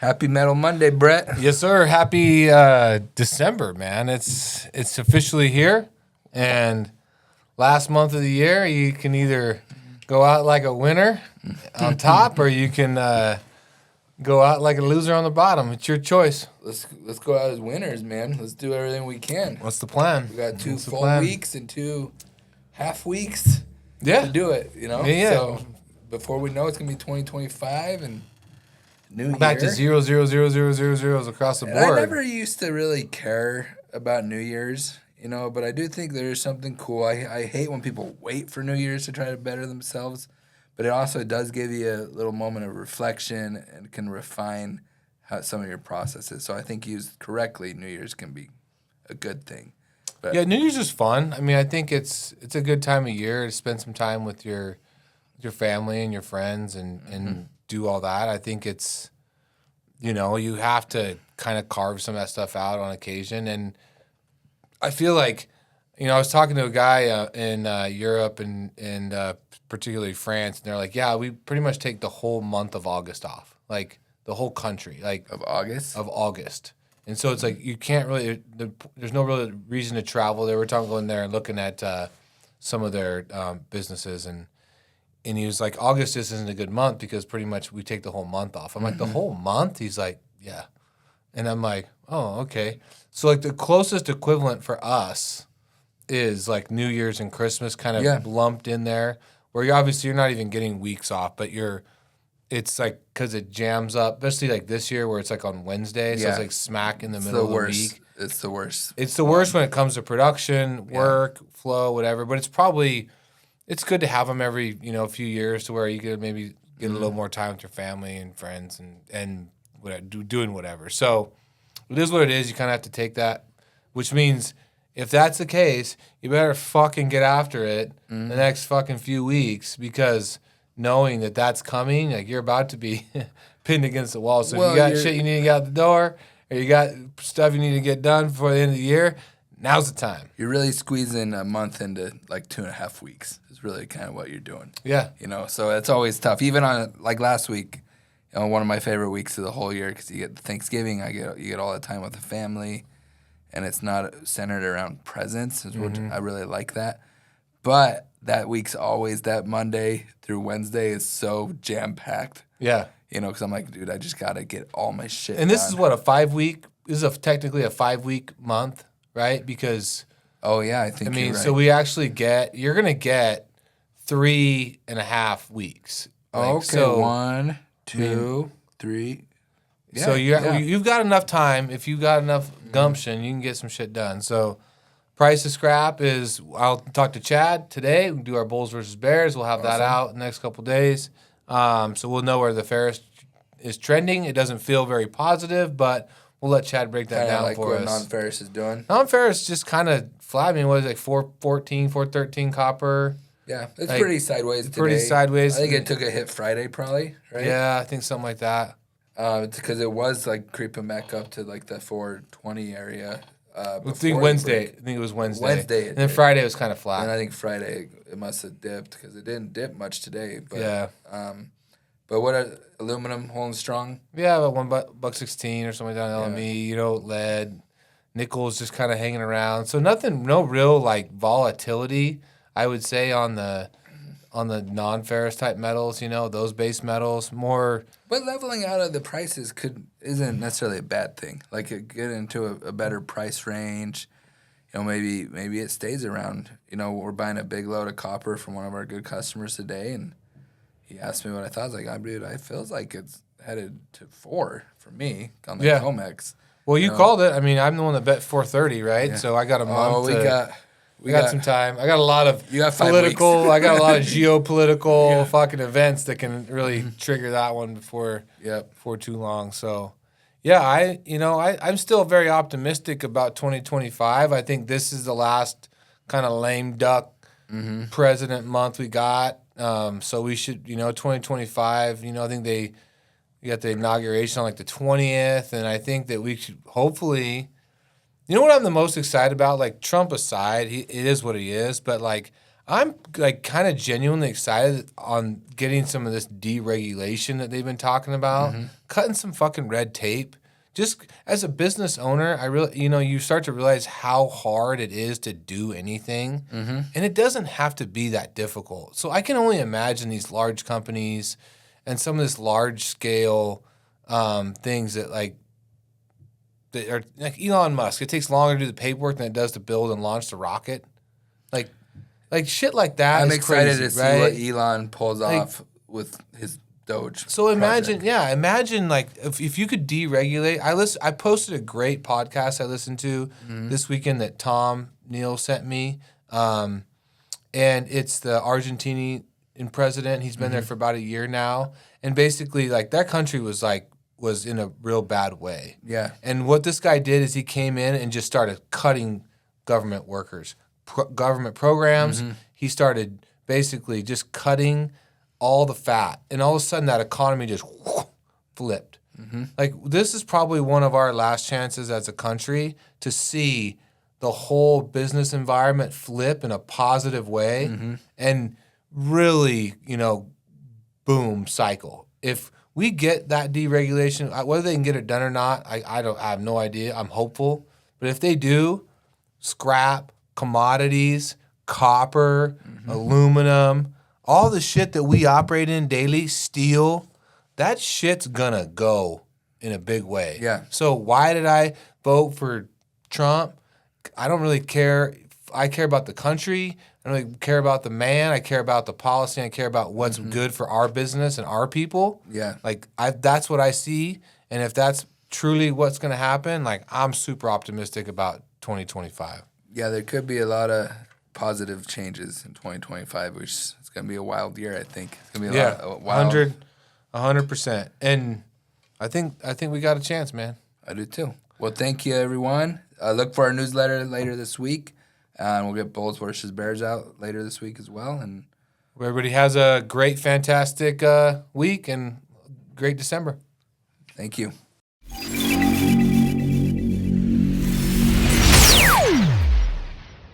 Happy Metal Monday, Brett. Yes, sir. Happy December, man. It's officially here, and last month of the year, you can either go out like a winner on top, or you can go out like a loser on the bottom. It's your choice. Let's go out as winners, man. Let's do everything we can. What's the plan? We got 2 full weeks and 2 half weeks to do it, you know? Yeah. So before we know, it's going to be 2025 and new year. Back to 0, 0, 0, 0, 0, zeros across the board. And I never used to really care about New Year's, you know, but I do think there is something cool. I hate when people wait for New Year's to try to better themselves, but it also does give you a little moment of reflection and can refine some of your processes. So I think used correctly, New Year's can be a good thing. But yeah, New Year's is fun. I mean, I think it's a good time of year to spend some time with your family and your friends and do all that. I think it's, you have to kind of carve some of that stuff out on occasion. And I feel like, I was talking to a guy in Europe and particularly France, and they're like, yeah, we pretty much take the whole month of August off, like the whole country, like of August. And so it's like you can't really, there's no real reason to travel. They were going there and looking at some of their businesses, and he was like, August isn't a good month because pretty much we take the whole month off. I'm like, the whole month? He's like, yeah. And I'm like, oh, okay. So like the closest equivalent for us is like New Year's and Christmas kind of lumped in there, where you're not even getting weeks off, but it's like because it jams up, especially like this year where it's like on Wednesday, so it's like smack in the middle of the week. It's the worst. It's the worst when it comes to production, work, flow, whatever. But it's good to have them every few years to where you could maybe get a little more time with your family and friends and doing whatever. So it is what it is. You kind of have to take that, which means if that's the case, you better fucking get after it the next fucking few weeks, because knowing that that's coming, like you're about to be pinned against the wall. So if you got shit you need to get out the door, or you got stuff you need to get done before the end of the year, now's the time. You're really squeezing a month into like 2.5 weeks. Is really kind of what you're doing. Yeah. So it's always tough. Even on like last week, one of my favorite weeks of the whole year, because you get Thanksgiving, you get all the time with the family, and it's not centered around presents. Which I really like that. But that week's always, that Monday through Wednesday is so jam-packed. Yeah. Because I'm like, dude, I just got to get all my shit And this done. is what, a 5-week? This is technically a 5-week month, right? Because... Oh, yeah, I think you're right. So we actually you're going to get 3.5 weeks. Okay, so, 1, 2, 3. Yeah, so you've got enough time. If you've got enough gumption, you can get some shit done. So price of scrap is, I'll talk to Chad today. We'll do our Bulls versus Bears. We'll have that out in the next couple of days. So we'll know where the Ferris is trending. It doesn't feel very positive, but we'll let Chad break that down for us. What non-ferrous is doing. Non-ferrous just kind of flat. I mean, what is it, like 414, 413 copper? Yeah, it's like, pretty sideways today. Pretty sideways. I think it took a hit Friday probably, right? Yeah, I think something like that. Because it was like creeping back up to like the 420 area. I think Wednesday. I think it was Wednesday. And then Friday was kind of flat. And I think Friday it must have dipped because it didn't dip much today. But, yeah. But what aluminum holding strong? Yeah, about $1.16 or something like that on LME. Lead, nickel is just kind of hanging around. So no real like volatility, I would say, on the non-ferrous type metals. Those base metals more. But leveling out of the prices isn't necessarily a bad thing. Like get into a better price range. Maybe it stays around. We're buying a big load of copper from one of our good customers today, and he asked me what I thought. I was like, dude, it feels like it's headed to 4 for me on the COMEX. Well, you called it. I mean, I'm the one that bet 430, right? Yeah. So I got a month. We got some time. I got a lot of political. I got a lot of geopolitical fucking events that can really trigger that one before too long. So, yeah, I'm still very optimistic about 2025. I think this is the last kind of lame duck president month we got. So we should, 2025. I think you got the inauguration on like the 20th, and I think that we should hopefully. You know what I'm the most excited about? Like, Trump aside, it is what he is, but like, I'm like kind of genuinely excited on getting some of this deregulation that they've been talking about, cutting some fucking red tape. Just as a business owner, I really, you start to realize how hard it is to do anything, and it doesn't have to be that difficult. So I can only imagine these large companies and some of this large scale things that that are like Elon Musk. It takes longer to do the paperwork than it does to build and launch the rocket. Like shit like that I'm is excited crazy, to see right? what Elon pulls off with his Doge. So imagine project. like if you could deregulate. I posted a great podcast I listened to this weekend that Tom Neal sent me, and it's the Argentinian president. He's been there for about a year now, and basically like that country was in a real bad way. Yeah. And what this guy did is he came in and just started cutting government workers, government programs. He started basically just cutting all the fat, and all of a sudden that economy just flipped. Like this is probably one of our last chances as a country to see the whole business environment flip in a positive way and really, boom, cycle. If we get that deregulation, whether they can get it done or not, I have no idea. I'm hopeful, but if they do, scrap, commodities, copper, aluminum, all the shit that we operate in daily, steel, that shit's gonna go in a big way. Yeah. So why did I vote for Trump? I don't really care. I care about the country. I don't really care about the man. I care about the policy. I care about what's good for our business and our people. Yeah. Like that's what I see. And if that's truly what's going to happen, like I'm super optimistic about 2025. Yeah, there could be a lot of positive changes in 2025, which is going to be a wild year, I think. It's going to be a wild. 100%. And I think we got a chance, man. I do too. Well, thank you, everyone. Look for our newsletter later this week. And we'll get Bulls versus Bears out later this week as well. And everybody has a great, fantastic week and great December. Thank you.